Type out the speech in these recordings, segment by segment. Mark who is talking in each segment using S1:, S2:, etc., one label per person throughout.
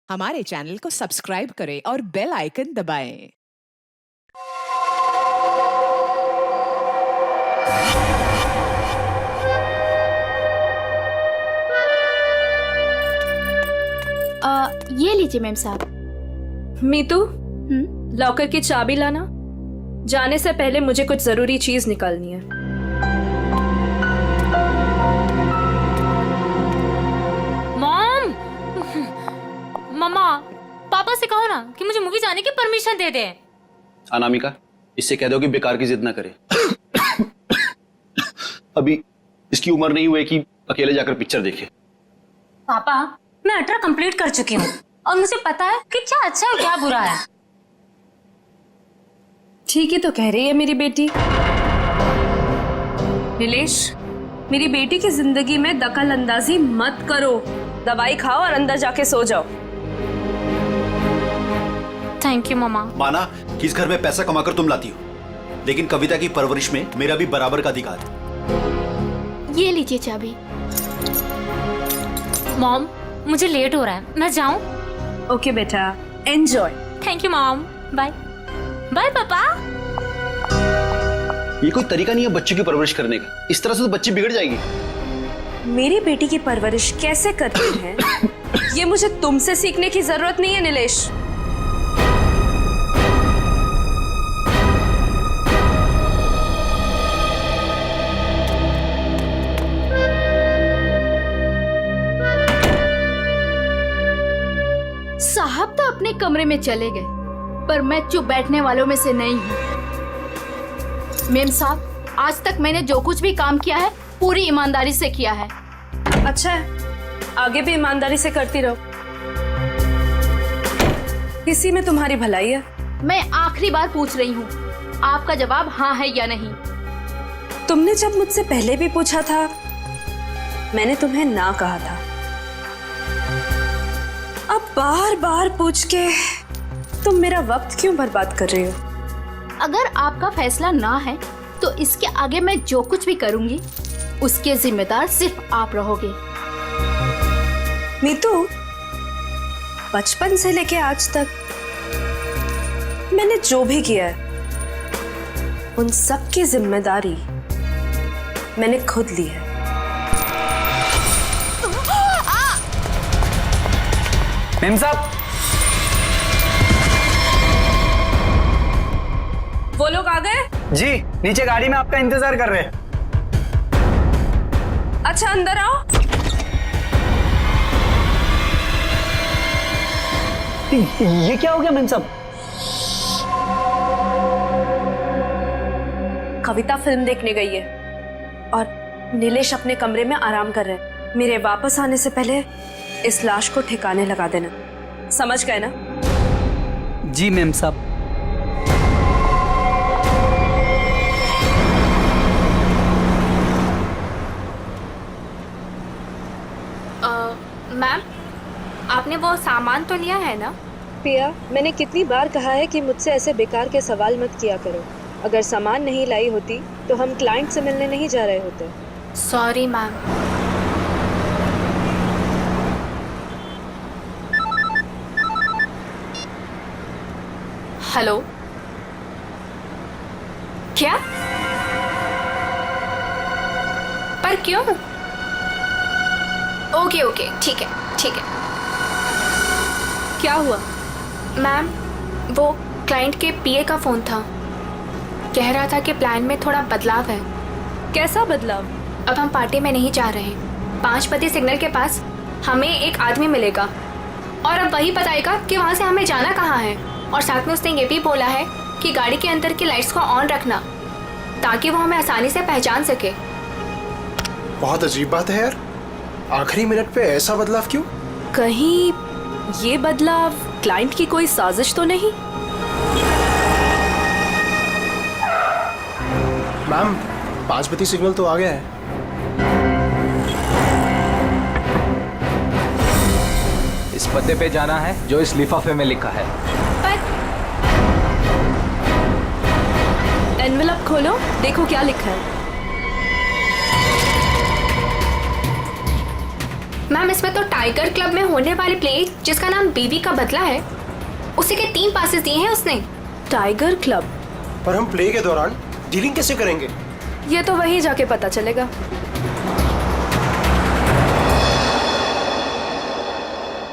S1: हमारे चैनल को सब्सक्राइब करें और बेल आइकन दबाएं।
S2: ये लीजिए मैम साहब।
S3: मीतू, लॉकर की चाबी लाना। जाने से पहले मुझे कुछ जरूरी चीज निकालनी है।
S4: मॉम, मम्मा, पापा से कहो ना कि मुझे मूवी जाने की परमिशन दे दे।
S5: अनामिका, इससे कह दो कि बेकार की जिद ना करे। अभी इसकी उम्र नहीं हुई कि अकेले जाकर पिक्चर देखे।
S4: पापा, मैं 18 कंप्लीट कर चुकी हूँ और मुझे पता है कि क्या अच्छा और क्या बुरा है।
S3: ठीक ही तो कह रही है मेरी बेटी। नीलेश, मेरी बेटी की जिंदगी में दखल अंदाजी मत करो। दवाई खाओ और अंदर जाके सो जाओ।
S4: थैंक यू मम्मा।
S5: माना कि इस घर में पैसा कमाकर तुम लाती हो, लेकिन कविता की परवरिश में मेरा भी बराबर का अधिकार है।
S2: ये लीजिए चाबी।
S4: मॉम, मुझे लेट हो रहा है, मैं जाऊं?
S3: ओके बेटा, enjoy.
S4: Thank you mom. Bye bye पापा।
S5: ये कोई तरीका नहीं है बच्चे की परवरिश करने का। इस तरह से तो बच्ची बिगड़ जाएगी।
S3: मेरी बेटी की परवरिश कैसे करते हैं ये मुझे तुमसे सीखने की जरूरत नहीं है नीलेश।
S2: साहब तो अपने कमरे में चले गए, पर मैं चुप बैठने वालों में से नहीं हूँ। मेम साहब, आज तक मैंने जो कुछ भी काम किया है पूरी ईमानदारी से किया है।
S3: अच्छा है, आगे भी ईमानदारी से करती रहो। इसी में तुम्हारी भलाई है।
S2: मैं आखिरी बार पूछ रही हूँ, आपका जवाब हाँ है या नहीं?
S3: तुमने जब मुझसे पहले भी पूछा था, मैंने तुम्हें ना कहा था। अब बार बार पूछ के तुम मेरा वक्त क्यों बर्बाद कर रही हो?
S2: अगर आपका फैसला ना है तो इसके आगे मैं जो कुछ भी करूंगी उसके जिम्मेदार सिर्फ आप रहोगे।
S3: नीतू, बचपन से लेके आज तक मैंने जो भी किया है उन सब की जिम्मेदारी मैंने खुद ली है।
S6: मेम साहब,
S3: वो लोग आ गए?
S6: जी नीचे गाड़ी में आपका इंतजार कर रहे हैं।
S3: अच्छा, अंदर आओ।
S6: ये क्या हो गया मेम साहब?
S3: कविता फिल्म देखने गई है और नीलेश अपने कमरे में आराम कर रहे हैं। मेरे वापस आने से पहले इस लाश को ठिकाने लगा देना, समझ गए ना?
S6: जी मेम साहब।
S4: मैम, आपने वो सामान तो लिया है ना?
S3: पिया, मैंने कितनी बार कहा है कि मुझसे ऐसे बेकार के सवाल मत किया करो। अगर सामान नहीं लाई होती तो हम क्लाइंट से मिलने नहीं जा रहे होते।
S4: Sorry ma'am. हेलो, क्या? पर क्यों? ओके ओके, ठीक है ठीक है।
S3: क्या हुआ?
S4: मैम, वो क्लाइंट के पीए का फोन था। कह रहा था कि प्लान में थोड़ा बदलाव है।
S3: कैसा बदलाव?
S4: अब हम पार्टी में नहीं जा रहे। 5 बजे सिग्नल के पास हमें एक आदमी मिलेगा और अब वही बताएगा कि वहाँ से हमें जाना कहाँ है। और साथ में उसने ये भी बोला है कि गाड़ी के अंदर की लाइट्स को ऑन रखना ताकि वो हमें आसानी से पहचान सके।
S7: बहुत अजीब बात है यार, आखिरी मिनट पे ऐसा बदलाव क्यों?
S3: कहीं ये बदलाव क्लाइंट की कोई साजिश तो नहीं?
S7: मैम, 5 बजे सिग्नल तो आ गया है।
S6: इस पते पे जाना है जो इस लिफाफे में लिखा है।
S4: पर
S3: एनवेलप खोलो, देखो क्या लिखा है।
S4: मैम इसमें तो टाइगर क्लब में होने वाले प्ले जिसका नाम बीवी का बदला है, उसी के 3 पासेस दिए हैं उसने।
S3: Tiger club?
S7: पर हम प्ले के दौरान डीलिंग कैसे करेंगे?
S3: ये तो वहीं जाके पता चलेगा।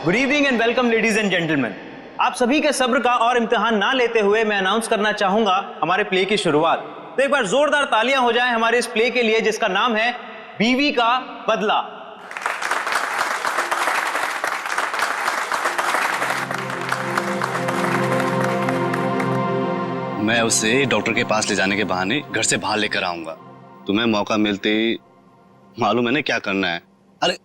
S8: Good evening and welcome ladies and gentleman. आप सभी के सब्र का और इम्तिहान ना लेते हुए मैं अनाउंस करना चाहूंगा हमारे प्ले की शुरुआत। तो एक बार जोरदार तालियां हो जाएं हमारे इस प्ले के लिए जिसका नाम है बीवी का बदला।
S9: मैं उसे डॉक्टर के पास ले जाने के बहाने घर से बाहर लेकर आऊंगा। तुम्हें मौका मिलते ही मालूम है ना क्या करना है। अरे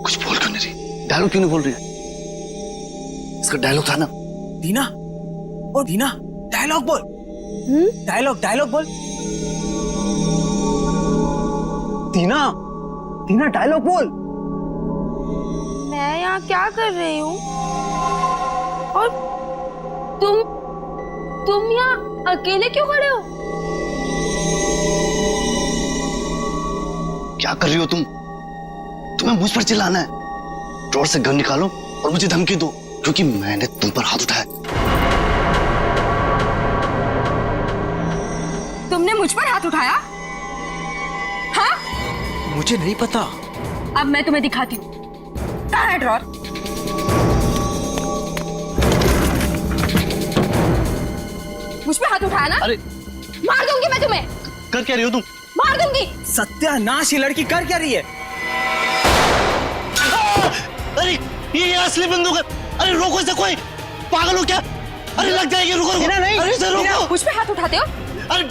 S9: कुछ बोल क्यों नहीं रही? डायलॉग क्यों नहीं बोल रही? इसका डायलॉग था ना।
S8: दीना, ओ दीना, डायलॉग बोल। डायलॉग बोल। दीना, दीना डायलॉग बोल।
S10: मैं यहाँ क्या कर रही हूँ? और तुम यहाँ अकेले क्यों खड़े हो?
S9: क्या कर रही हो तुम? तुम्हें मुझ पर चिल्लाना है? ड्रॉर से गन निकालो और मुझे धमकी दो, क्योंकि मैंने तुम पर हाथ उठाया।
S10: तुमने मुझ पर हाथ उठाया? हाँ?
S8: मुझे नहीं पता।
S10: अब मैं तुम्हें दिखाती हूँ। कहाँ है ड्रॉर? मुझ पे हाथ उठाया ना?
S9: अरे
S10: मार दूंगी मैं तुम्हें।
S9: कर क्या रही हो तुम?
S10: मार दूंगी।
S8: सत्यानाश, ये लड़की कर क्या रही है?
S9: अरे ये असली बंदूक है। अरे रोको इसे, कोई पागल हो क्या? अरे लग जाएगी, रुको रुको।
S8: नहीं,
S9: अरे इसे रोको।
S10: मुझ पे हाथ उठाते हो?
S9: अरे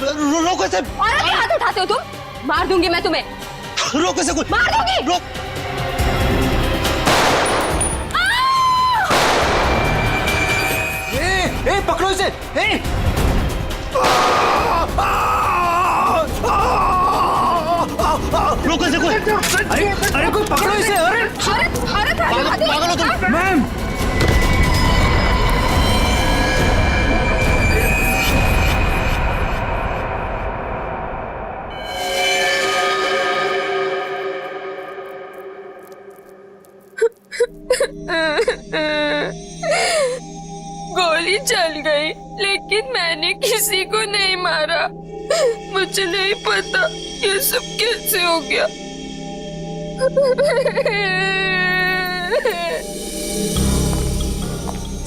S9: रोको इसे।
S10: और अब हाथ उठाते हो तुम? मार दूंगी मैं तुम्हें।
S9: रोको इसे, कोई
S10: मार दूंगी।
S9: रोक।
S8: ए, पकड़ो इसे।
S9: रोको इसे कोई।
S8: अरे कोई पकड़ो इसे। अरे
S9: पागल हो तुम?
S8: मैम,
S10: गोली चल गई, लेकिन मैंने किसी को नहीं मारा। मुझे नहीं पता ये सब कैसे हो गया।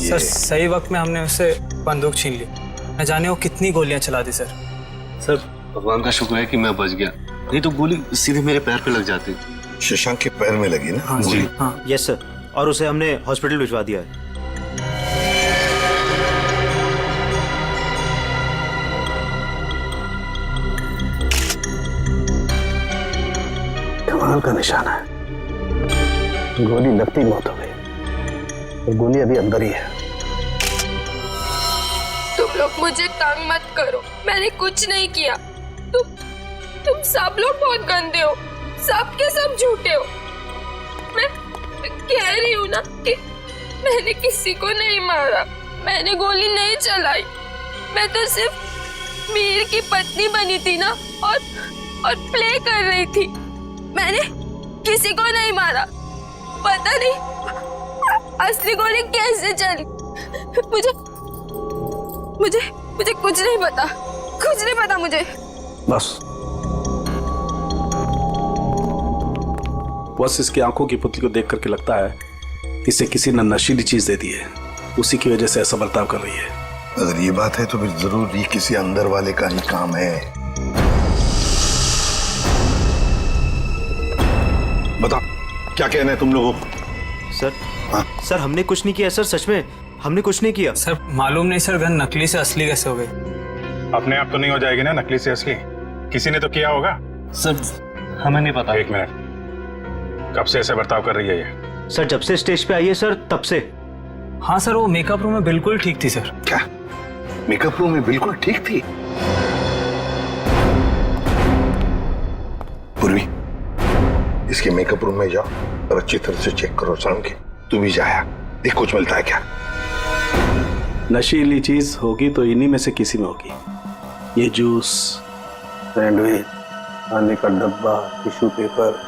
S11: सर सही वक्त में हमने उससे बंदूक छीन ली। न जाने वो कितनी गोलियां चला दी। सर
S9: भगवान का शुक्र है कि मैं बच गया, नहीं तो गोली सीधे मेरे पैर पे लग जाती।
S12: शशांक के पैर में लगी ना?
S11: हाँ जी। हाँ
S8: यस सर, और उसे हमने हॉस्पिटल भिजवा दिया है।
S7: कमाल का निशाना है। गोली लगती मौत हो गई, और गोली अभी अंदर ही है।
S10: तुम लोग मुझे तंग मत करो, मैंने कुछ नहीं किया। तुम सब लोग बहुत गंदे हो, सब के सब झूठे हो। मैं कह रही हूँ ना कि मैंने किसी को नहीं मारा, मैंने गोली नहीं चलाई। मैं तो सिर्फ मीर की पत्नी बनी थी ना, और प्ले कर रही थी। मैंने किसी को नहीं मारा। पता नहीं असली गोली कैसे चली। मुझे कुछ नहीं पता, कुछ नहीं पता मुझे।
S13: बस इसकी आंखों की पुतली को देख करके लगता है इसे किसी ने नशीली चीज दे दी है, उसी की वजह से ऐसा बर्ताव कर रही है।
S12: अगर ये बात है तो फिर जरूर ये किसी अंदर वाले का ही काम है। बताओ क्या कहना है तुम लोगों को?
S8: सर, सर हमने कुछ नहीं किया सर, सच में हमने कुछ नहीं किया।
S11: सर मालूम नहीं सर, गन नकली से असली कैसे हो गई?
S13: अपने आप तो नहीं हो जाएगी ना नकली से असली, किसी ने तो किया होगा।
S9: सर हमें नहीं पता।
S13: एक मिनट, कब से ऐसे बर्ताव कर रही है ये?
S8: सर जब से स्टेज पे आई है सर, तब से।
S11: हाँ सर, वो मेकअप रूम में बिल्कुल ठीक थी सर।
S12: क्या मेकअप रूम में बिल्कुल ठीक थी? पूर्वी इसके मेकअप रूम में जाओ और अच्छी तरह से चेक करो। सनम के तू भी जाया, देख कुछ मिलता है क्या।
S13: नशीली चीज होगी तो इन्हीं में से किसी में होगी। ये जूस, सैंडविच, खाने का डब्बा, टिश्यू पेपर।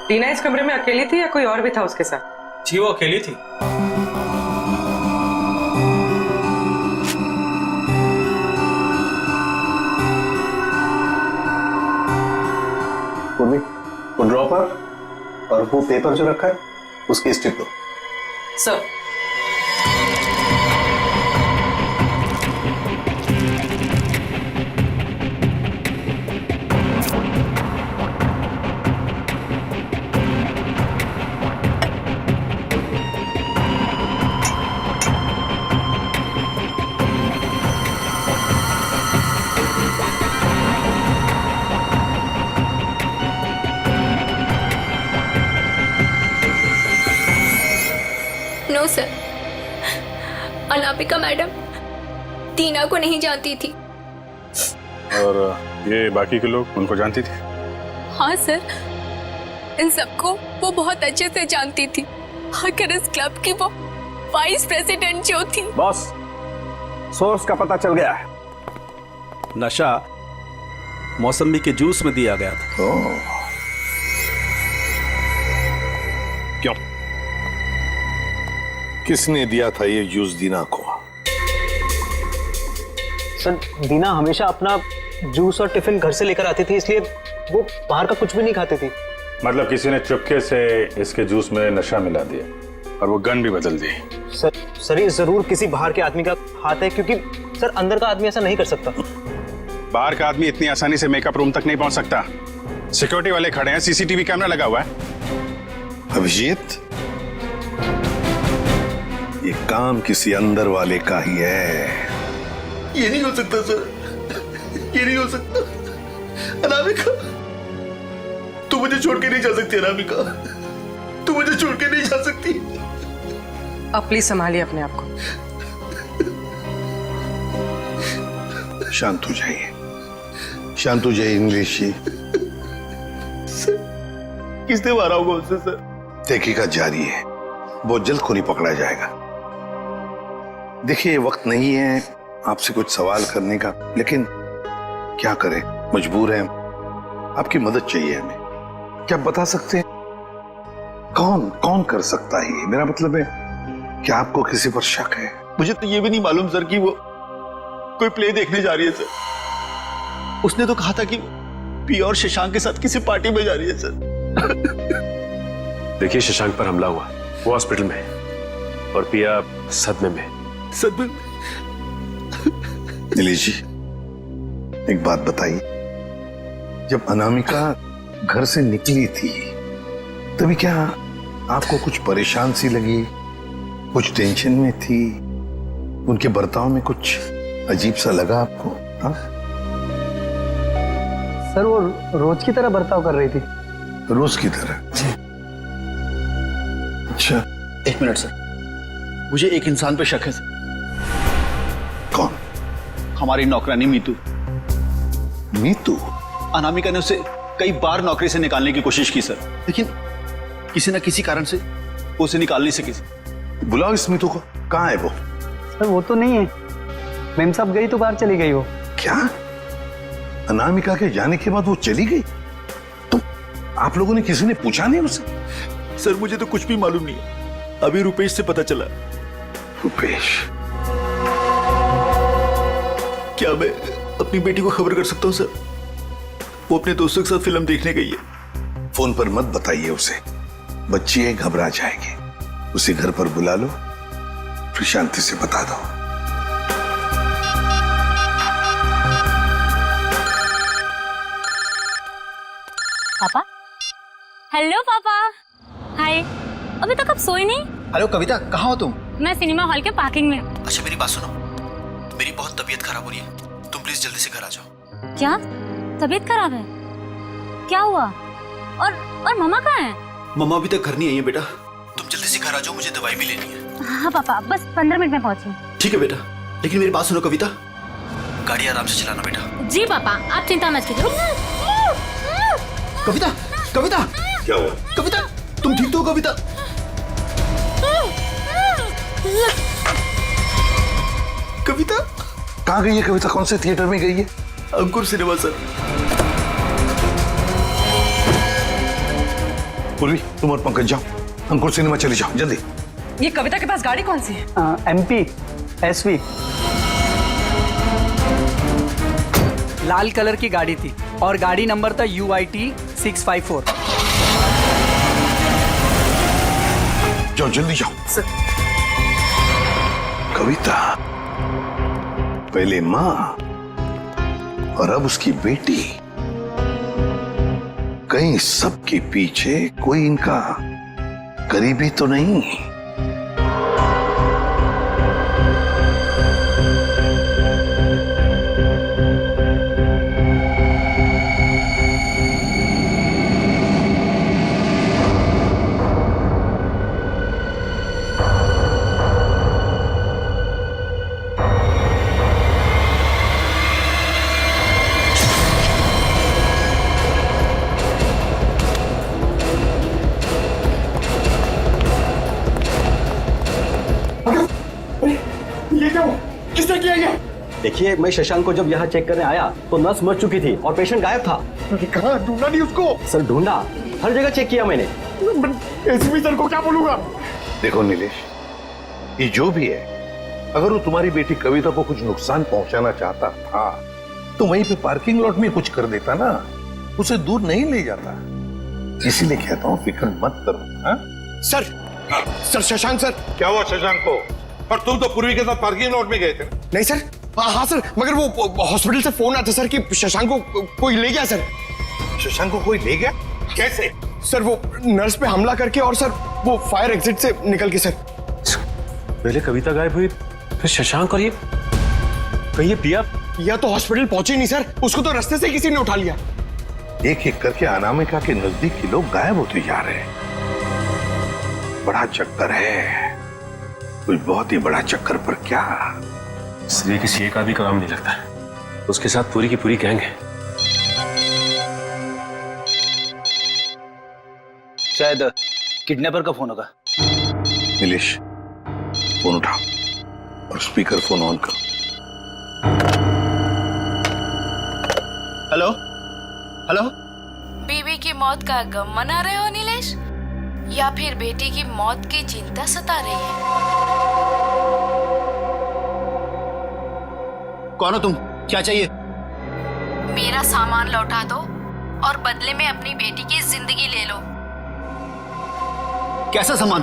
S14: टीना इस कमरे में अकेली थी या कोई और भी था उसके साथ?
S11: जी वो अकेली थी।
S7: वो ड्रॉपर और वो पेपर जो रखा है उसकी स्ट्रिप दो।
S14: Sir
S4: no sir, Anamika madam Tina को नहीं जानती थी।
S15: और ये बाकी के लोग उनको जानती थी?
S10: हाँ सर, इन सबको वो बहुत अच्छे से जानती थी। आखिर इस क्लब की वो वाइस प्रेसिडेंट जो थी।
S13: बॉस, सोर्स का पता चल गया है। नशा मौसमी के जूस में दिया गया था।
S12: क्यों? किसने दिया था ये जूस दीना को?
S8: सर, दीना हमेशा अपना जूस और टिफिन घर से लेकर आती थी, इसलिए वो बाहर का कुछ भी नहीं खाती थी।
S15: मतलब किसी ने चुपके से इसके जूस में नशा मिला दिया और वो गन भी बदल दी।
S8: सर ये जरूर किसी बाहर के आदमी का हाथ है, क्योंकि सर अंदर का आदमी ऐसा नहीं कर सकता।
S15: बाहर का आदमी इतनी आसानी से मेकअप रूम तक नहीं पहुंच सकता। सिक्योरिटी वाले खड़े हैं, सीसीटीवी कैमरा लगा हुआ है।
S12: अभिजीत, ये काम किसी अंदर वाले का ही है।
S5: ये नहीं हो सकता सर, ये नहीं हो सकता। अनामिका, तू मुझे छोड़ के नहीं जा सकती। अनामिका, तू मुझे छोड़ के नहीं जा सकती।
S14: अब प्लीज संभालिए अपने आप को।
S12: शांत हो जाइए, शांत हो जाइए इंग्लिश जी।
S5: किसने मारा होगा उससे सर?
S12: तहकीकात जारी है, बहुत जल्द खूनी पकड़ा जाएगा। देखिए, वक्त नहीं है आपसे कुछ सवाल करने का, लेकिन क्या करें, मजबूर हैं। आपकी मदद चाहिए हमें। क्या बता सकते हैं कौन कौन कर सकता है ये? मेरा मतलब है, क्या आपको किसी पर शक है?
S5: मुझे तो ये भी नहीं मालूम सर कि वो कोई प्ले देखने जा रही है सर। उसने तो कहा था कि पिया और शशांक के साथ किसी पार्टी में जा रही है सर।
S16: देखिए, शशांक पर हमला हुआ, वो हॉस्पिटल में है और पिया सदमे में।
S5: सदमे?
S12: नीलेश जी, एक बात बताइए, जब अनामिका घर से निकली थी तभी क्या आपको कुछ परेशान सी लगी, कुछ टेंशन में थी? उनके बर्ताव में कुछ अजीब सा लगा आपको? हाँ
S17: सर, वो रोज की तरह बर्ताव कर रही थी।
S12: रोज की तरह? अच्छा,
S5: एक मिनट सर, मुझे एक इंसान पे शक है सर।
S12: कौन?
S5: हमारी नौकरानी मीतू।
S12: मीतू?
S5: अनामिका ने उसे कई बार नौकरी से निकालने की कोशिश की सर, लेकिन किसी न किसी कारण से वो उसे निकाल नहीं सकी।
S12: बुलाओ इस मीतू को। कहाँ है वो?
S17: सर वो तो नहीं है, मैम साहब गई तो बाहर चली गई वो।
S12: क्या? अनामिका के जाने के बाद वो चली गई? तो आप लोगों ने किसी ने पूछा नहीं उसे?
S5: सर मुझे तो कुछ भी मालूम नहीं है, अभी रुपेश से पता चला।
S12: रुपेश?
S5: क्या मैं अपनी बेटी को खबर कर सकता हूँ सर? वो अपने दोस्तों के साथ फिल्म देखने गई है।
S12: फोन पर मत बताइए उसे, बच्ची है, घबरा जाएगी। उसे घर पर बुला लो, फिर शांति से बता दो।
S18: पापा? हेलो पापा। हाय, अभी तक आप सोए नहीं?
S5: हेलो कविता, कहाँ हो तुम?
S18: मैं सिनेमा हॉल के पार्किंग में।
S5: अच्छा मेरी बात सुनो, मेरी बहुत तबीयत खराब हो रही है, तुम प्लीज जल्दी से घर आ जाओ।
S18: क्या तबीयत खराब है? क्या हुआ? और मम्मा कहाँ है?
S5: मम्मा अभी तक घर नहीं आई है बेटा, तुम जल्दी से घर आ जाओ, मुझे दवाई भी लेनी है।
S18: हाँ पापा, बस 15 मिनट में पहुंची।
S5: ठीक है बेटा, लेकिन मेरी बात सुनो कविता, गाड़ी आराम से चलाना बेटा।
S18: जी पापा, आप चिंता मत कीजिए।
S5: कविता कविता क्या हुआ? कविता तुम ठीक तो हो कविता? कविता
S12: कहाँ गई है कविता? कौन से थिएटर में गई है?
S5: अंकुर सिनेमा सर।
S12: पूर्वी तुम और पंकज जाओ, अंकुर सिनेमा चले जाओ जल्दी।
S14: ये कविता के पास गाड़ी कौन सी है?
S17: MP SV लाल कलर की गाड़ी थी और गाड़ी नंबर था UIT 654।
S12: जाओ जल्दी जाओ। कविता पहले माँ और अब उसकी बेटी, कहीं सबके पीछे कोई इनका करीबी तो नहीं?
S5: किसने किया ये?
S6: देखिए, मैं शशांक को जब यहाँ चेक करने आया तो नर्स मर चुकी थी और पेशेंट गायब था।
S5: कहाँ ढूंढा नहीं उसको?
S6: सर ढूंढा, हर जगह चेक किया मैंने।
S5: एसपी सर को क्या बोलूंगा?
S12: देखो नीलेश, ये जो भी है, अगर वो तुम्हारी बेटी कविता को कुछ नुकसान पहुंचाना चाहता था तो वहीं पे पार्किंग लॉट में कुछ कर देता ना, उसे दूर नहीं ले जाता। इसीलिए कहता हूँ फिक्र मत करो। हाँ?
S5: Sir Shashank sir.
S12: क्या हुआ शशांक को? और तुम तो पूर्वी के साथ पार्किंग लॉट में गए थे।
S5: नहीं सर, हाँ सर, मगर वो हॉस्पिटल से फोन आया था सर कि शशांक को कोई ले गया सर।
S12: शशांक को कोई ले गया? कैसे?
S5: सर वो नर्स पे हमला करके और सर वो फायर एग्जिट से निकल के सर।
S16: पहले कविता गायब हुई, फिर शशांक और ये कहीं ये पिया
S5: तो हॉस्पिटल पहुंचे नहीं सर, उसको तो रास्ते से किसी ने उठा लिया।
S12: एक एक करके अनामिका के नजदीक के लोग गायब होते जा रहे हैं। बड़ा चक्कर है, कुछ बहुत ही बड़ा चक्कर। पर क्या
S16: इसलिए किसी एक आदमी का काम नहीं लगता, उसके साथ पूरी की पूरी गैंग है।
S6: शायद किडनैपर का फोन होगा।
S12: नीलेश फोन उठाओ और स्पीकर फोन ऑन करो।
S5: Hello hello.
S2: बीवी की मौत का गम मना रहे हो नीलेश, या फिर बेटी की मौत की चिंता सता रही है?
S5: कौन हो तुम? क्या चाहिए?
S2: मेरा सामान लौटा दो और बदले में अपनी बेटी की जिंदगी ले लो।
S5: कैसा सामान?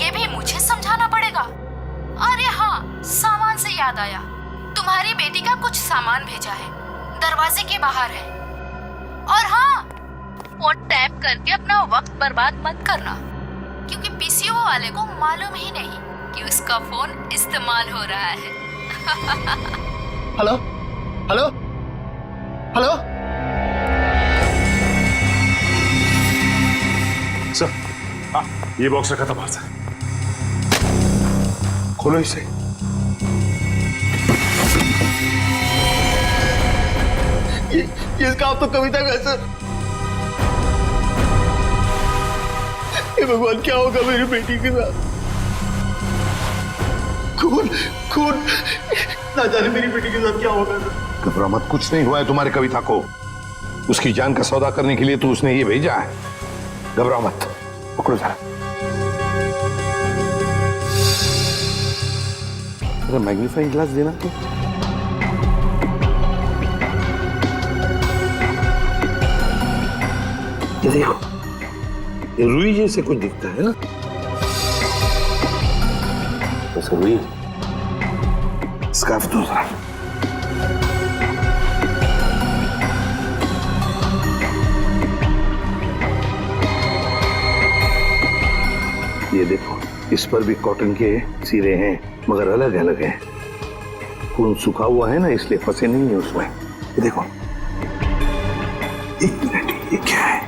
S2: ये भी मुझे समझाना पड़ेगा? अरे हाँ, सामान से याद आया, तुम्हारी बेटी का कुछ सामान भेजा है, दरवाजे के बाहर है। और हाँ, फोन टैप करके अपना वक्त बर्बाद मत करना, क्योंकि पीसीओ वाले को मालूम ही नहीं कि उसका फोन इस्तेमाल हो रहा है।
S5: Hello hello hello.
S15: सर, हाँ, ये बॉक्स रखा था बाहर से।
S12: खोलो इसे।
S5: ये इसका आप तो कविता का है सर। हे भगवान, क्या होगा मेरी बेटी के साथ? खून खून, ना जाने मेरी बेटी के साथ क्या होगा।
S12: घबरा मत, कुछ नहीं हुआ है तुम्हारी कविता को। उसकी जान का सौदा करने के लिए तो उसने ये भेजा है। घबरा मत, पकड़ो जरा। अरे मैग्नीफाइंग ग्लास देना तो। ये देखो, ये रुई जैसे कुछ दिखता है ना? तो रुई। स्कार्फ दो जरा। ये देखो, इस पर भी कॉटन के सिरे हैं, मगर अलग अलग हैं। खून सूखा हुआ है ना, इसलिए फंसे नहीं है उसमें। ये देखो, एक मिनट, ये क्या है?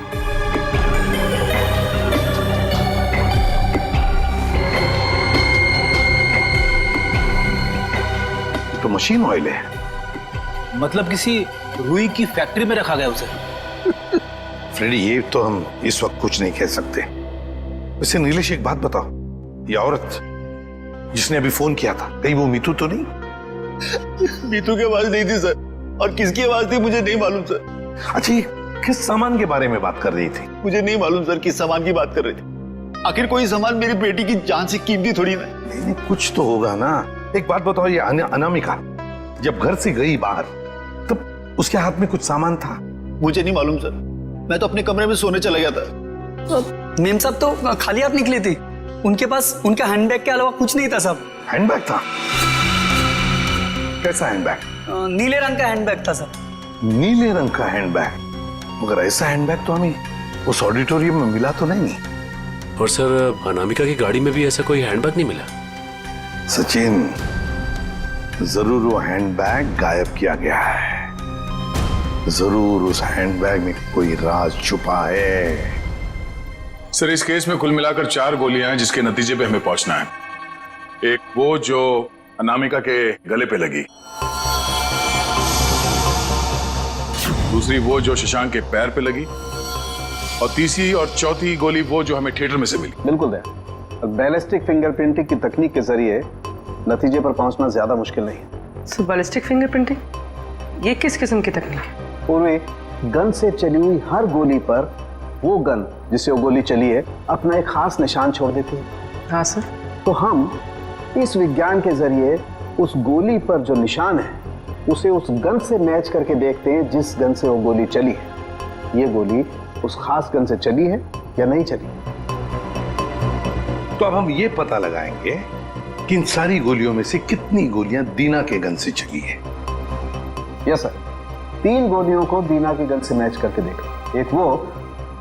S12: तो मशीन ऑयल है।
S6: मतलब किसी रुई की फैक्ट्री में रखा गया उसे।
S12: फ्रेडी, ये तो हम इस वक्त कुछ नहीं कह सकते। वैसे नीलेश, एक बात बताओ, ये औरत जिसने अभी फोन किया था, कहीं वो मीतू तो नहीं?
S5: मीतू की आवाज नहीं थी सर, और किसकी आवाज थी मुझे नहीं मालूम सर।
S12: अच्छा, ये किस सामान के बारे में बात कर रही थी?
S5: मुझे नहीं मालूम सर किस सामान की बात कर रही थी। आखिर कोई सामान मेरी बेटी की जान से कीमती थोड़ी ना।
S12: नहीं, कुछ तो होगा ना। एक बात बताओ, ये अनामिका जब घर से गई बाहर, तब उसके हाथ में कुछ सामान था?
S5: मुझे नहीं मालूम सर, मैं तो अपने कमरे में सोने चला गया था।
S17: मेम साहब तो खाली हाथ निकली थी, उनके पास उनका हैंडबैग के अलावा कुछ नहीं था साहब।
S12: हैंडबैग था? कैसा हैंडबैग?
S17: नीले रंग का हैंडबैग था सर।
S12: नीले रंग का हैंडबैग? मगर ऐसा हैंडबैग तो हमें उस ऑडिटोरियम में मिला तो नहीं।
S16: और सर, अनामिका की गाड़ी में भी ऐसा कोई हैंडबैग नहीं मिला।
S12: सचिन, जरूर वो हैंडबैग गायब किया गया है। जरूर उस हैंडबैग में कोई राज छुपा है।
S15: सर, इस केस में कुल मिलाकर 4 गोलियां हैं जिसके नतीजे पे हमें पहुंचना है। एक वो जो अनामिका के गले पे लगी, दूसरी वो जो शशांक के पैर पे लगी, और तीसरी और चौथी गोली वो जो हमें थिएटर में से मिली।
S7: बिल्कुल दया, बैलिस्टिक फिंगरप्रिंटिंग की तकनीक के जरिए नतीजे पर पहुंचना ज्यादा मुश्किल नहीं है।
S14: सो बैलिस्टिक फिंगरप्रिंटिंग, ये किस किस्म की तकनीक है?
S7: पूर्वी गन से चली हुई हर गोली पर वो गन जिससे वो गोली चली है अपना एक खास निशान छोड़ देती है।
S14: हाँ सर।
S7: तो हम इस विज्ञान के जरिए उस गोली पर जो निशान है उसे उस गन से मैच करके देखते हैं जिस गन से वो गोली चली है। ये गोली उस खास गन से चली है या नहीं चली।
S12: तो अब हम ये पता लगाएंगे कि इन सारी गोलियों में से कितनी गोलियां दीना के गन से चली है।
S7: यस सर, 3 गोलियों को दीना की गन से मैच करके देखा। एक वो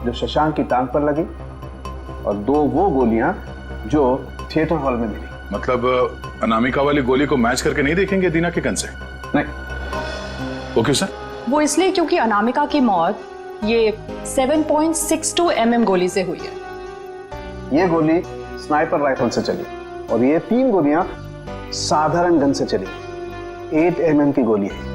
S7: जो शशांक की टांग पर लगी, और 2 वो गोलियां जो थिएटर हॉल में मिली।
S15: मतलब अनामिका वाली गोली को मैच करके नहीं देखेंगे दीना के गन से?
S7: नहीं।
S15: वो क्यों सर?
S19: वो इसलिए क्योंकि अनामिका की मौत ये 7.62 mm गोली से हुई है।
S7: ये गोली स्नाइपर राइफल से चली, और ये 3 गोलियां साधारण गन से चली। 8 mm की गोली है।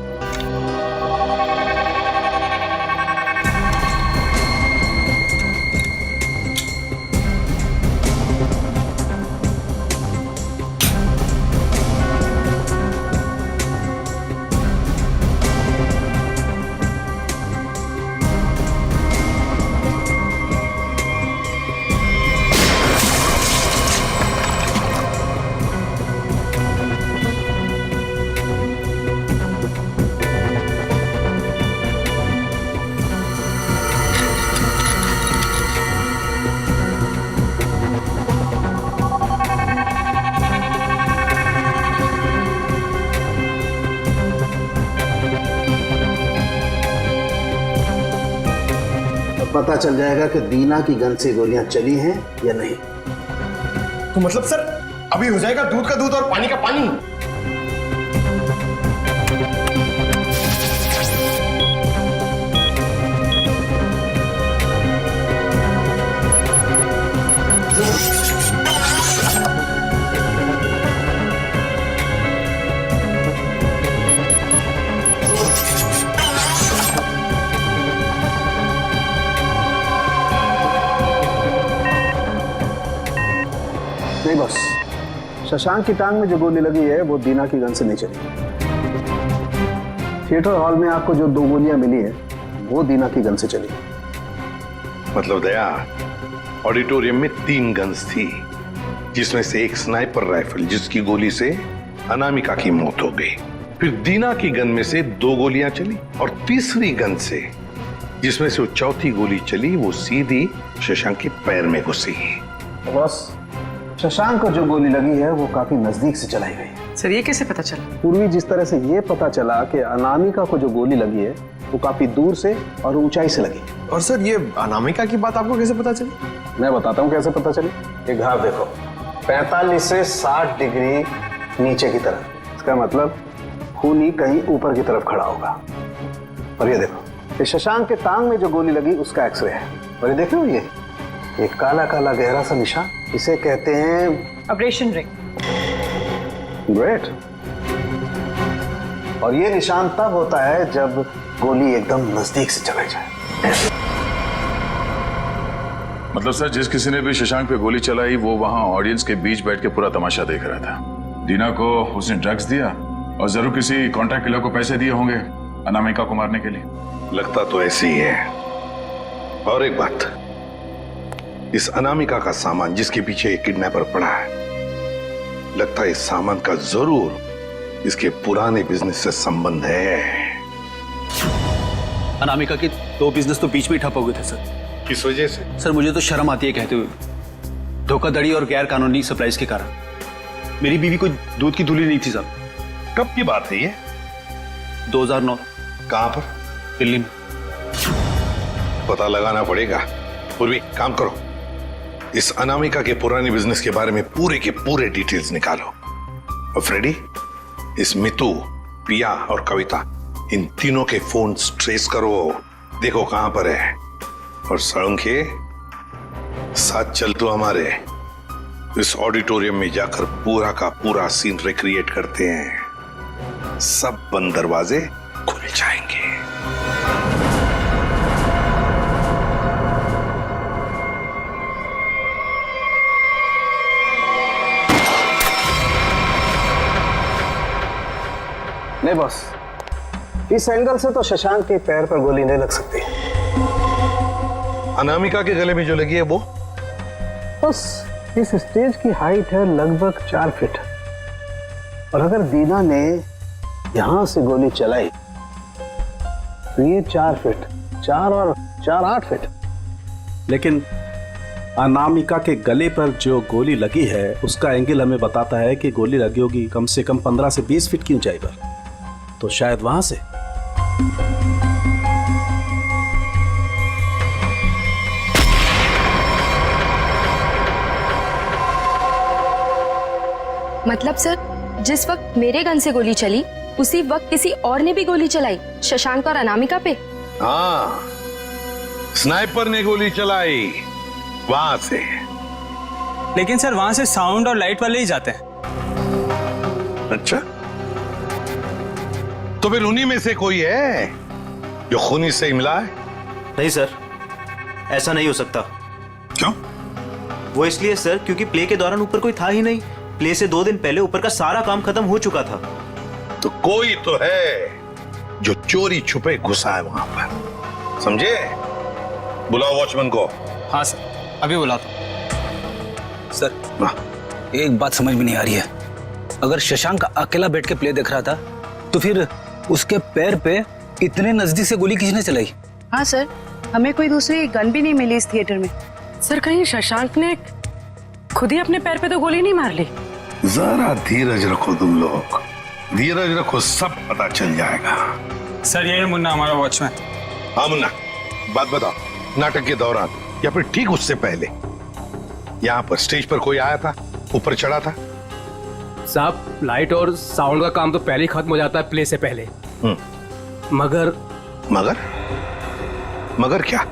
S7: पता चल जाएगा कि दीना की गन से गोलियां चली हैं या नहीं।
S20: तो मतलब सर, अभी हो जाएगा दूध का दूध और पानी का पानी।
S7: नहीं बस, शशांक की टांग में जो गोली लगी है वो दीना की गन से नहीं चली। थिएटर हॉल में आपको जो 2 गोलियां मिली है वो दीना की गन से चली।
S12: मतलब दया, ऑडिटोरियम में 3 गन्स थी, जिसमें से एक स्नाइपर राइफल जिसकी गोली से अनामिका की मौत हो गई। फिर दीना की गन में से 2 गोलियां चली, और तीसरी गन से जिसमें से वो चौथी गोली चली वो सीधी शशांक के पैर में घुसी।
S7: बस, शशांक को जो गोली लगी है वो काफी नजदीक से चलाई गई।
S14: सर, ये कैसे पता चला?
S7: पूर्वी जिस तरह से ये पता चला कि अनामिका को जो गोली लगी है वो काफी दूर से और ऊंचाई से लगी।
S20: और सर, ये अनामिका की बात आपको कैसे पता चली?
S7: मैं बताता हूँ कैसे पता चली। ये घाव देखो, 45 से 60 डिग्री नीचे की तरफ। इसका मतलब खूनी कहीं ऊपर की तरफ खड़ा होगा। और ये देखो, ये शशांक के टांग में जो गोली लगी उसका एक्सरे है। और ये देख रहे हो, ये काला काला गहरा सा निशान, इसे कहते हैं
S19: अब्रेशन रिंग।
S7: ग्रेट। और ये निशान तब होता है जब गोली एकदम नजदीक से चलाई जाए।
S15: मतलब सर, जिस किसी ने भी शशांक पे गोली चलाई वो वहां ऑडियंस के बीच बैठ के पूरा तमाशा देख रहा था। दीना को उसने ड्रग्स दिया और जरूर किसी कॉन्ट्रैक्ट किलर को पैसे दिए होंगे अनामिका को मारने के लिए।
S12: लगता तो ऐसे ही है। और एक बात, इस अनामिका का सामान जिसके पीछे एक किडनैपर पड़ा है, लगता है इस सामान का जरूर इसके पुराने बिजनेस से संबंध है।
S6: अनामिका के 2 बिजनेस तो बीच में ठप हो गए थे सर।
S12: किस वजह से?
S6: सर मुझे तो शर्म आती है कहते हुए, धोखाधड़ी और गैर कानूनी सप्लाईज के कारण। मेरी बीवी कोई दूध की धूली नहीं थी साहब।
S12: कब की बात है ये?
S6: 2009।
S12: कहां पर?
S6: दिल्ली में।
S12: पता लगाना पड़ेगा। पूर्वी काम करो, इस अनामिका के पुराने बिजनेस के बारे में पूरे के पूरे डिटेल्स निकालो। और फ्रेडी, इस मितू, पिया और कविता, इन तीनों के फोन ट्रेस करो, देखो कहां पर है। और सड़ंखे, साथ चल तो हमारे, इस ऑडिटोरियम में जाकर पूरा का पूरा सीन रिक्रिएट करते हैं। सब बंद दरवाजे खुल जाएंगे।
S7: नहीं बॉस, इस एंगल से तो शशांक के पैर पर गोली नहीं लग सकती।
S12: अनामिका के गले में जो लगी है वो?
S7: बस इस स्टेज की हाइट है लगभग 4 फीट, और अगर दीना ने यहां से गोली चलाई तो ये 4 फीट, 4 और 4 8 फीट।
S13: लेकिन अनामिका के गले पर जो गोली लगी है उसका एंगल हमें बताता है कि गोली लगी होगी कम से कम 15 से 20 फीट की ऊंचाई पर, तो शायद वहां से।
S3: मतलब सर, जिस वक्त मेरे गन से गोली चली उसी वक्त किसी और ने भी गोली चलाई शशांक और अनामिका पे?
S12: हाँ, स्नाइपर ने गोली चलाई वहां से।
S11: लेकिन सर वहां से साउंड और लाइट वाले ही जाते हैं।
S12: अच्छा, तो फिर उन्हीं में से कोई है जो खूनी से ही मिला है?
S8: नहीं सर, ऐसा नहीं हो सकता।
S12: क्यों?
S8: वो इसलिए सर क्योंकि प्ले के दौरान ऊपर कोई था ही नहीं। प्ले से 2 दिन पहले ऊपर का सारा काम खत्म हो चुका था।
S12: तो कोई तो है जो चोरी छुपे घुसा है वहां पर, समझे? बुलाओ वॉचमैन को।
S11: हाँ सर, अभी बुलाता हूं।
S6: सर एक बात समझ में नहीं आ रही है, अगर शशांक अकेला बैठ के प्ले देख रहा था तो फिर उसके पैर पे इतने नजदीक से गोली किसने चलाई?
S21: हाँ सर, हमें कोई दूसरी गन भी नहीं मिली इस थिएटर में। सर कहीं शशांक ने खुद ही अपने पैर पे तो गोली नहीं मार ली?
S12: जरा धीरज रखो तुम लोग, धीरज रखो, सब पता चल जाएगा।
S11: सर ये है मुन्ना, हमारा वॉचमैन।
S12: हाँ मुन्ना, बात बताओ, नाटक के दौरान या फिर ठीक उससे पहले यहाँ पर स्टेज पर कोई आया था, ऊपर चढ़ा था?
S22: साहब लाइट और साउंड का काम तो पहले ही खत्म हो जाता है प्ले से पहले। मगर
S12: मगर मगर क्या?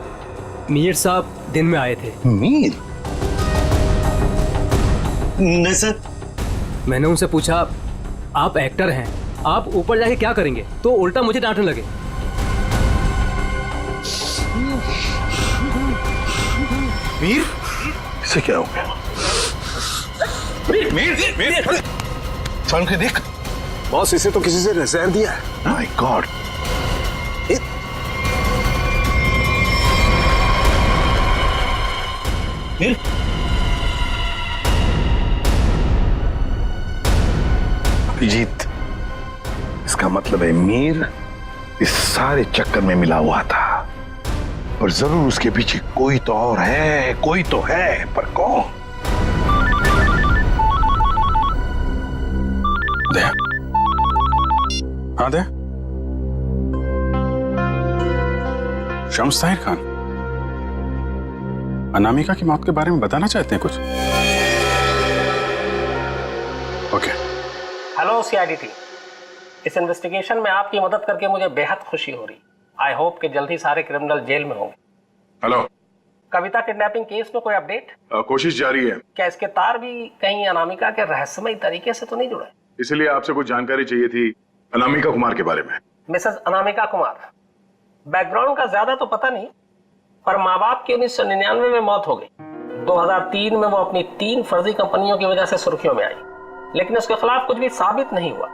S22: मीर साहब दिन में आए थे।
S12: मीर?
S22: नहीं सर। मैंने उनसे पूछा, आप एक्टर हैं, आप ऊपर जाके क्या करेंगे? तो उल्टा मुझे डांटने लगे।
S12: मीर? इसे क्या हो गया? मीर मीर मीर साउंड के देख।
S7: बॉस, इसे तो किसी से नजर दिया है।
S12: My God.
S6: मीर?
S12: अभिजीत, इसका मतलब है मीर इस सारे चक्कर में मिला हुआ था, और जरूर उसके पीछे कोई तो और है, कोई तो है, पर कौन?
S15: दे। हाँ दे। शम्स ताहिर खान, अनामिका की मौत के बारे में बताना चाहते हैं कुछ? ओके।
S23: हेलो सीआईडी टीम, इस इन्वेस्टिगेशन में आपकी मदद करके मुझे बेहद खुशी हो रही। आई होप कि जल्द ही सारे क्रिमिनल जेल में होंगे।
S15: हेलो,
S23: कविता किडनैपिंग केस में कोई अपडेट?
S15: कोशिश जारी है।
S23: क्या इसके तार भी कहीं अनामिका के रहस्यमय तरीके से तो नहीं जुड़े?
S15: इसलिए आपसे कुछ जानकारी चाहिए थी अनामिका कुमार के बारे में।
S23: मिसेस अनामिका कुमार, बैकग्राउंड का ज्यादा तो पता नहीं, पर माँ बाप की 1999 में मौत हो गई। 2003 में वो अपनी 3 फर्जी कंपनियों की वजह से सुर्खियों में आई, लेकिन उसके खिलाफ कुछ भी साबित नहीं हुआ।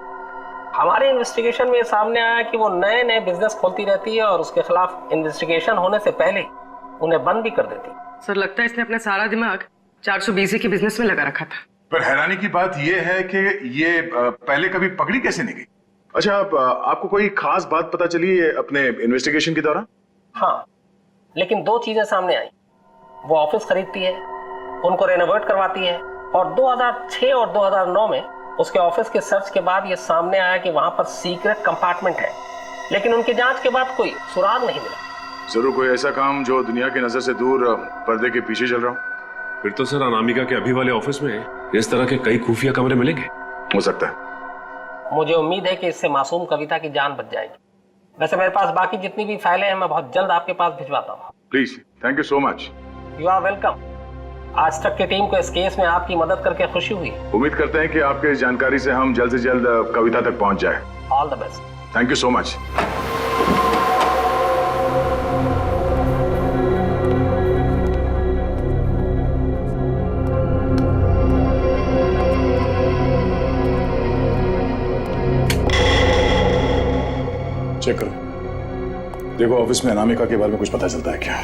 S23: हमारे इन्वेस्टिगेशन में सामने आया कि वो नए नए बिजनेस खोलती रहती है और उसके खिलाफ इन्वेस्टिगेशन होने से पहले उन्हें बंद भी कर देती।
S14: सर लगता है इसने अपना सारा दिमाग 420 के बिजनेस में लगा रखा था।
S15: पर हैरानी की बात यह है कि ये पहले कभी पकड़ी कैसे नहीं गई? अच्छा, आपको कोई खास बात पता चली है अपने इन्वेस्टिगेशन के दौरान?
S23: हाँ, लेकिन 2 चीजें सामने आई। वो ऑफिस खरीदती है, उनको रेनोवेट करवाती है, और 2006 और 2009 में उसके ऑफिस के सर्च के बाद ये सामने आया कि वहां पर सीक्रेट कंपार्टमेंट है, लेकिन उनकी जांच के बाद कोई सुराग नहीं मिला।
S15: जरूर कोई ऐसा काम जो दुनिया की नजर से दूर पर्दे के पीछे चल रहा हो।
S16: फिर तो सर अनामिका के अभी वाले ऑफिस में इस तरह के कई खुफिया कमरे मिलेंगे।
S15: हो सकता है।
S23: मुझे उम्मीद है कि इससे मासूम कविता की जान बच जाएगी। वैसे मेरे पास बाकी जितनी भी फाइलें हैं मैं बहुत जल्द आपके पास भिजवाता हूँ।
S15: Please, thank you so much.
S23: You are welcome. आज तक की टीम को इस केस में आपकी मदद करके खुशी हुई।
S15: उम्मीद करते हैं कि आपके इस जानकारी से हम जल्द से जल्द कविता तक पहुंच जाए।
S23: All the best.
S15: Thank you so much. Check करो, देखो ऑफिस में अनामिका के बारे में कुछ पता चलता है क्या?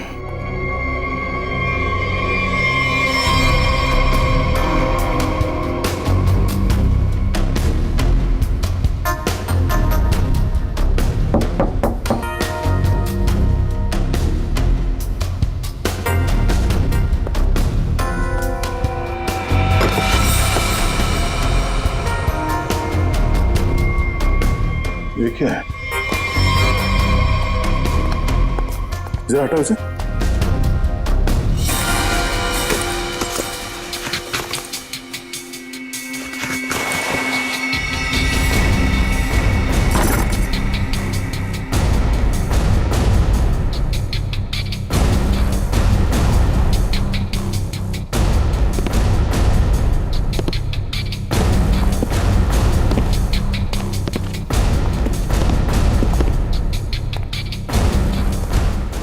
S15: ये क्या है? जरा हटाओ इसे।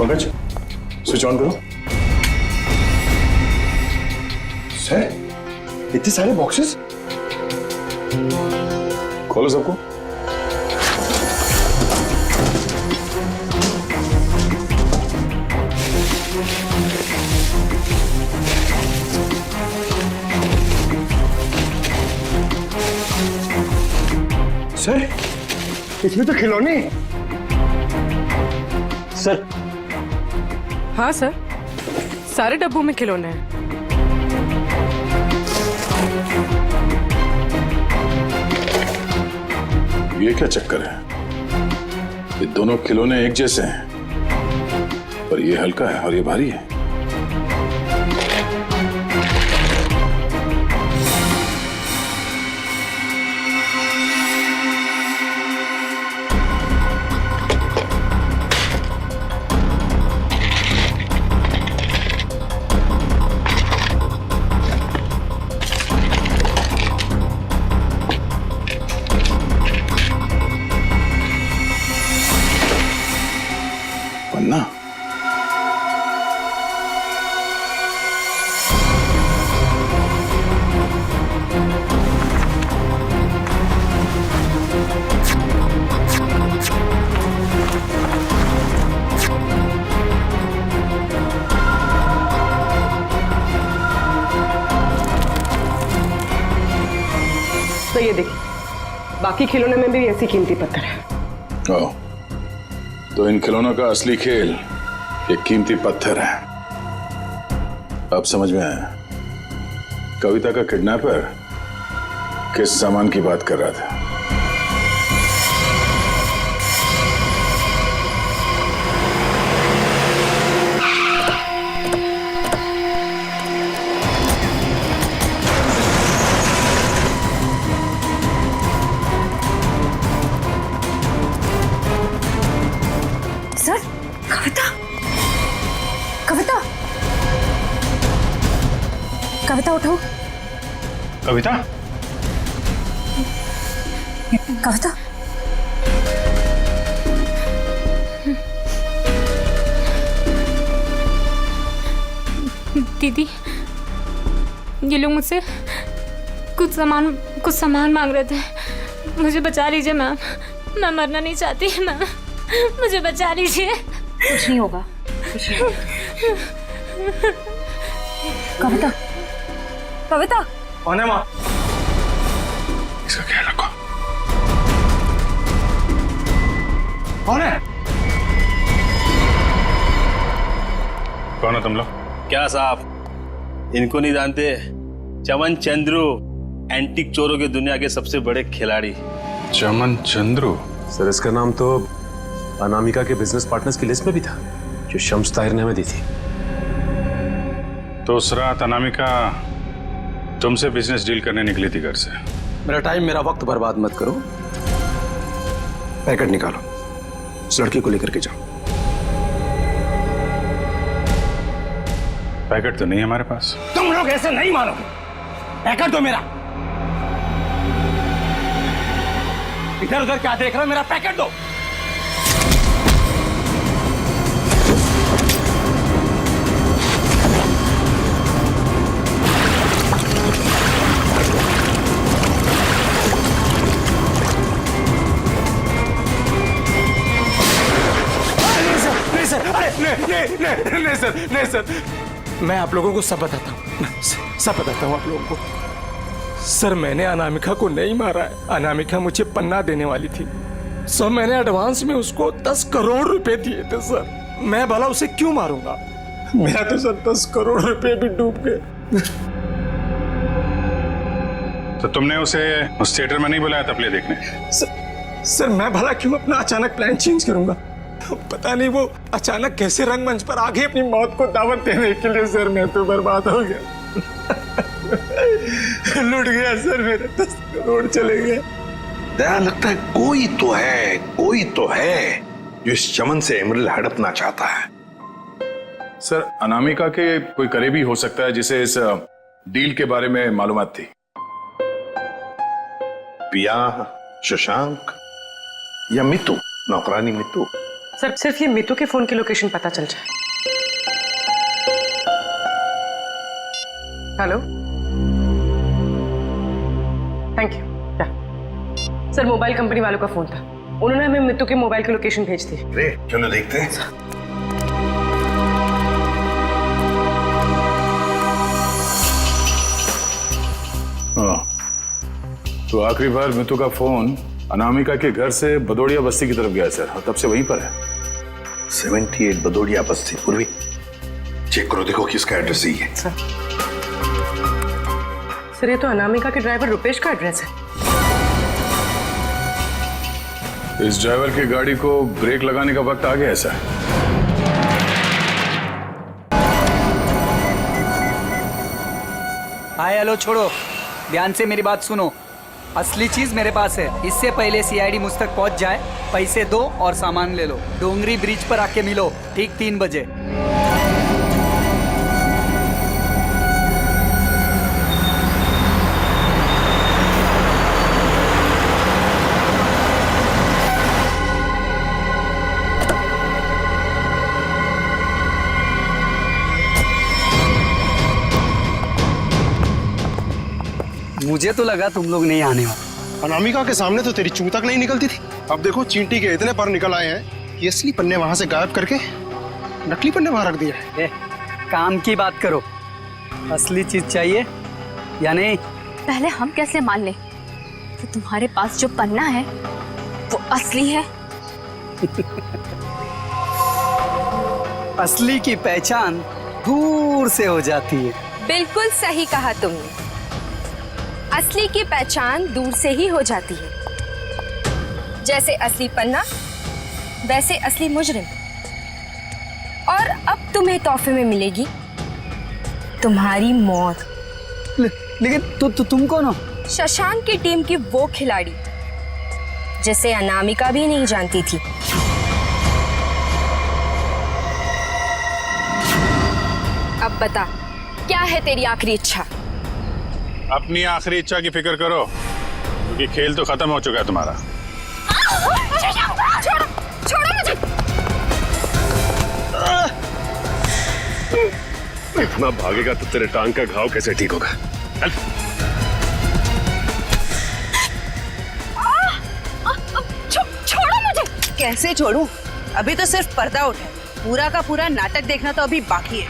S15: पंकज, स्विच ऑन करो।
S20: सर, इतने सारे बॉक्सेस?
S15: खोलो सबको।
S20: सर, इसमें तो खिलौने।
S14: सर। हाँ सर, सारे डब्बों में खिलौने हैं।
S15: ये क्या चक्कर है? ये दोनों खिलौने एक जैसे हैं, पर ये हल्का है और ये भारी है। पन्ना?
S14: तो ये देखिए, बाकी खिलौने में भी ऐसी कीमती पत्थर है।
S15: ओह, तो इन खिलौनों का असली खेल ये कीमती पत्थर है। अब समझ में आया कविता का किडनैपर किस सामान की बात कर रहा था।
S2: कविता उठो।
S15: कविता?
S2: कविता?
S10: दीदी, ये लोग मुझसे कुछ सामान मांग रहे थे। मुझे बचा लीजिए मैम, मैं मरना नहीं चाहती मैम, मुझे बचा लीजिए।
S3: कुछ नहीं होगा, कुछ नहीं होगा। कविता, कविता
S20: कौन है माँ?
S15: इसका ख्याल रखो।
S20: कौन है?
S15: कौन हो तुम लोग?
S1: क्या साहब, इनको नहीं जानते? चमन चंद्रू, एंटीक चोरों की दुनिया के सबसे बड़े खिलाड़ी।
S15: चमन चंद्रू?
S16: सर इसका नाम तो अनामिका के बिजनेस पार्टनर्स की लिस्ट में भी था, जो शम्स ताहिर ने हमें दी थी।
S15: तो उस रात अनामिका तुमसे बिजनेस डील करने निकली थी घर से?
S13: मेरा टाइम, मेरा वक्त बर्बाद मत करो। पैकेट निकालो, उस लड़की को लेकर के जाओ।
S15: पैकेट तो नहीं है हमारे पास।
S20: तुम लोग ऐसे नहीं मानोगे, पैकेट दो मेरा। इधर उधर क्या देख रहे हो, मेरा पैकेट दो। नहीं सर, नहीं सर, मैं आप लोगों को सब बताता हूँ, सब बताता हूँ आप लोगों को। सर मैंने अनामिका को नहीं मारा है। अनामिका मुझे पन्ना देने वाली थी सर, मैंने एडवांस में उसको 10 करोड़ रुपए दिए थे सर। मैं भला उसे क्यों मारूंगा? मेरा तो सर 10 करोड़ रुपए भी डूब गए।
S15: तो तुमने उसे उस थिएटर में नहीं बुलाया था प्ले देखने?
S20: सर मैं भला क्यों अपना अचानक प्लान चेंज करूंगा? पता नहीं वो अचानक कैसे रंगमंच पर आगे अपनी मौत को दावत देने के लिए। सर मैं तो बर्बाद हो गया, लुट गया सर, मेरे 10 करोड़ चले गए।
S12: लगता है कोई तो है जो इस चमन से एमरल्ड हड़पना चाहता है।
S15: सर अनामिका के कोई करीबी हो सकता है जिसे इस डील के बारे में मालूमात थी।
S12: पिया, शशांक या मितू, नौकरानी मितू?
S21: सर सिर्फ ये मितू के फोन की लोकेशन पता चल जाए। Hello, thank you. Sir mobile company वालों का फोन था, उन्होंने हमें मितू के मोबाइल की लोकेशन भेज दी।
S12: क्यों ना देखते हैं।
S15: तो आखिरी बार मितू का फोन अनामिका के घर से बदौड़िया बस्ती की तरफ गया सर, और तब से वहीं पर है।
S12: 78 बदौड़िया बस्ती। पूर्वी चेक करो, देखो किसका एड्रेस ही है।
S21: सर ये तो अनामिका के ड्राइवर रुपेश का एड्रेस है।
S15: इस ड्राइवर की गाड़ी को ब्रेक लगाने का वक्त आ गया है सर।
S17: हाय हेलो छोड़ो, ध्यान से मेरी बात सुनो। असली चीज मेरे पास है, इससे पहले सीआईडी मुझ तक पहुंच जाए, पैसे दो और सामान ले लो। डोंगरी ब्रिज पर आके मिलो ठीक 3 बजे। मुझे तो लगा तुम लोग नहीं आने वाले।
S20: अनामिका के सामने तो तेरी चूं तक नहीं निकलती थी, अब देखो चींटी के इतने पर निकल आए हैं कि असली पन्ने वहां से गायब करके नकली पन्ने वहां रख दिए हैं।
S17: काम की बात करो, असली चीज चाहिए या नहीं?
S2: पहले हम कैसे मान लें कि तुम्हारे पास जो पन्ना है वो असली है?
S17: असली की पहचान दूर से हो जाती है।
S10: बिल्कुल सही कहा तुमने, असली की पहचान दूर से ही हो जाती है। जैसे असली पन्ना वैसे असली मुजरिम। और अब तुम्हें तोहफे में मिलेगी तुम्हारी मौत।
S17: लेकिन तुम कौन हो?
S10: शशांक की टीम की वो खिलाड़ी जिसे अनामिका भी नहीं जानती थी। अब बता, क्या है तेरी आखिरी इच्छा?
S15: अपनी आखिरी इच्छा की फिक्र करो, क्योंकि खेल तो खत्म हो चुका है तुम्हारा।
S10: छोड़ो मुझे।
S16: इतना भागेगा तो तेरे टांग का घाव कैसे ठीक होगा? चल।
S21: छोड़ो मुझे। कैसे छोड़ूं? अभी तो सिर्फ पर्दा उठा है, पूरा का पूरा नाटक देखना तो अभी बाकी है।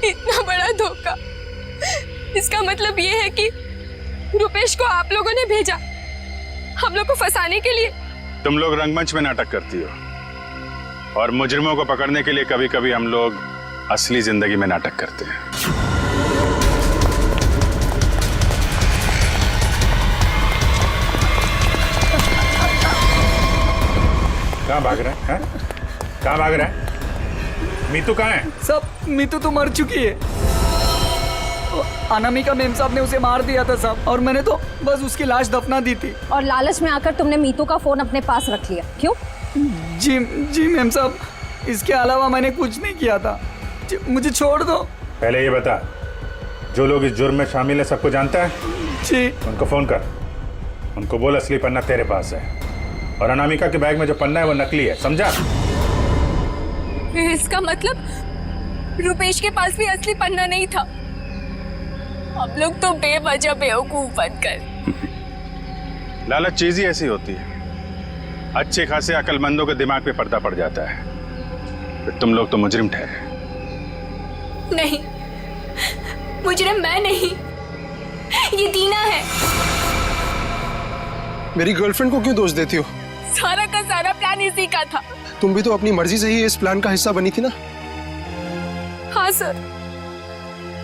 S10: इतना बड़ा धोखा, इसका मतलब ये है कि रुपेश को आप लोगों ने भेजा हम लोग को फंसाने के लिए।
S15: तुम लोग रंगमंच में नाटक करती हो और मुजरिमों को पकड़ने के लिए कभी कभी हम लोग असली जिंदगी में नाटक करते हैं।
S4: कहाँ भाग रहा है? कहाँ भाग रहा है? मीतू कहाँ है?
S17: सब मीतू तो मर चुकी है। अनामिका मेम साहब ने उसे मार दिया था साहब, और मैंने तो बस उसकी लाश दफना दी थी।
S19: और लालच में आकर तुमने मीतू का फोन अपने पास रख लिया, क्यों?
S17: जी मेम साहब, इसके अलावा मैंने कुछ नहीं किया था। मुझे छोड़ दो।
S4: पहले ये बता, जो लोग इस जुर्म में शामिल है सबको जानता है?
S17: जी।
S4: उनको फोन कर, उनको बोल असली पन्ना तेरे पास है और अनामिका के बैग में जो पन्ना है वो नकली है, समझा?
S10: इसका मतलब रुपेश के पास भी असली पन्ना नहीं था। हम लोग तो बेवजह बेवकूफ बनकर।
S15: लालच चीज ही ऐसी होती है, अच्छे खासे अकलमंदों के दिमाग पे पर्दा पड़ जाता है, फिर तुम लोग तो मुजरिम ठहरे।
S10: नहीं, मुजरिम मैं नहीं, ये दीना है।
S9: मेरी गर्लफ्रेंड को क्यों दोष देती हो?
S10: सारा का सारा प्लान इसी का था।
S9: तुम भी तो अपनी मर्जी से ही इस प्लान का हिस्सा बनी थी ना?
S10: हाँ सर,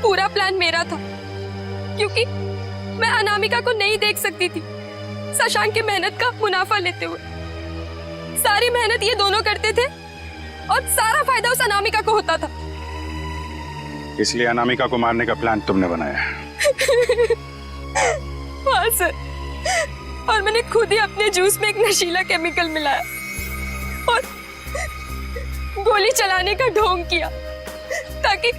S10: पूरा प्लान मेरा था, क्योंकि मैं अनामिका को नहीं देख सकती थी शशांक की मेहनत का मुनाफा लेते हुए। सारी मेहनत ये दोनों करते थे और सारा फायदा उस अनामिका को होता था।
S15: इसलिए अनामिका को मारने का प्लान तुमने बनाया।
S10: हाँ सर, और मैंने खुद ही अपने जूस में एक नशीला केमिकल मिलाया और गोली चलाने का ढोंग किया ताकि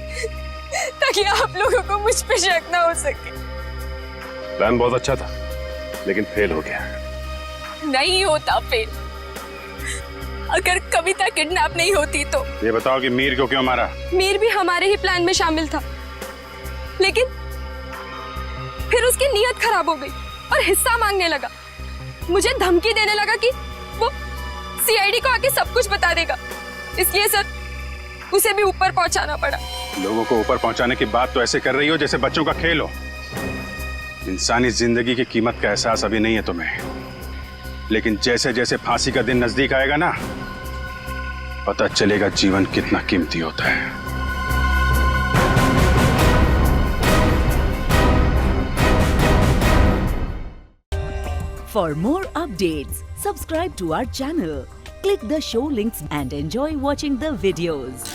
S10: आप लोगों को मुझ पे शक ना हो सके।
S16: प्लान बहुत अच्छा था, लेकिन फेल हो गया।
S10: नहीं होता फेल। अगर कविता किडनैप नहीं होती तो।
S15: ये बताओ कि मीर को क्यों मारा?
S10: मीर भी हमारे ही प्लान में शामिल था, लेकिन फिर उसकी नीयत खराब हो गई और हिस्सा मांगने लगा। मुझे धमकी देने लगा कि वो सीआईडी को आके सब कुछ बता देगा। इसलिए सर, उसे भी ऊपर पहुंचाना पड़ा।
S15: लोगों को ऊपर पहुंचाने की बात तो ऐसे कर रही हो जैसे बच्चों का खेल हो। इंसानी जिंदगी की कीमत का एहसास अभी नहीं है तुम्हें, लेकिन जैसे जैसे फांसी का दिन नजदीक आएगा ना, पता चलेगा जीवन कितना कीमती होता है।
S18: For more updates, subscribe to our channel, click the show links and enjoy watching the videos.